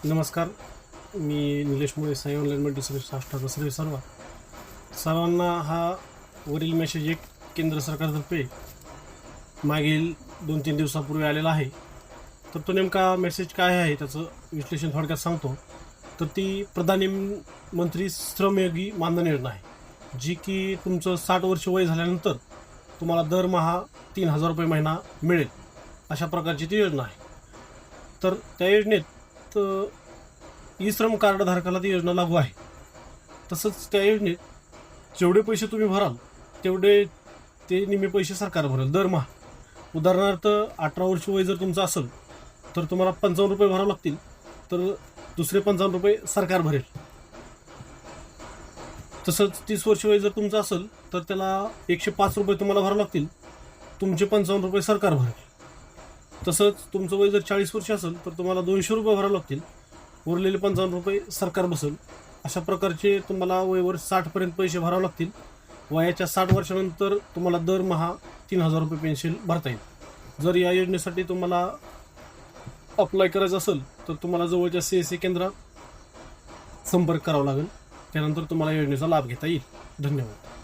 नमस्कार. मी निलेश मुळे, Sai online multi service राष्ट्राचा सर्व्हिस सर्वांना हा वरील मेसेज एक केंद्र सरकारतर्फे मागील 2-3 दिवसापूर्वी आलेला आहे. तर तो नेमका मेसेज काय आहे त्याचं विश्लेषण थोडक्यात सांगतो. तर ती प्रधानमंत्री श्रमयोगी मानधन योजना आहे, जी की तुमचं 60 वर्ष वय झाल्यानंतर तुम्हाला दरमहा 3,000 रुपये महिना मिळेल, अशा प्रकारची ती योजना आहे. तर त्या योजनेत ई श्रम कार्ड धारकाला ती योजना लागू आहे. तसंच त्या योजनेत जेवढे पैसे तुम्ही भराल तेवढे ते निम्मे पैसे सरकार भरेल दरमहा. उदाहरणार्थ 18 वर्ष वय जर तुमचं असेल तर तुम्हाला 55 रुपये भरावे लागतील, तर दुसरे 55 रुपये सरकार भरेल. तसंच 30 वर्ष वय जर तुमचं असेल तर त्याला 105 रुपये तुम्हाला भरावे लागतील, तुमचे 55 रुपये सरकार भरेल. तसंच तुमचं वय जर 40 वर्ष असेल तर तुम्हाला 200 रुपये भरावे लागतील, उरलेले 55 रुपये सरकार बसेल. अशा प्रकारचे तुम्हाला वयवर 60पर्यंत पैसे भरावे लागतील. वयाच्या 60 वर्षानंतर तुम्हाला दरमहा 3,000 रुपये पेन्शन भरता येईल. जर या योजनेसाठी तुम्हाला अप्लाय करायचं असेल तर तुम्हाला जवळच्या CSC केंद्रात संपर्क करावा लागेल. त्यानंतर तुम्हाला योजनेचा लाभ घेता येईल. धन्यवाद.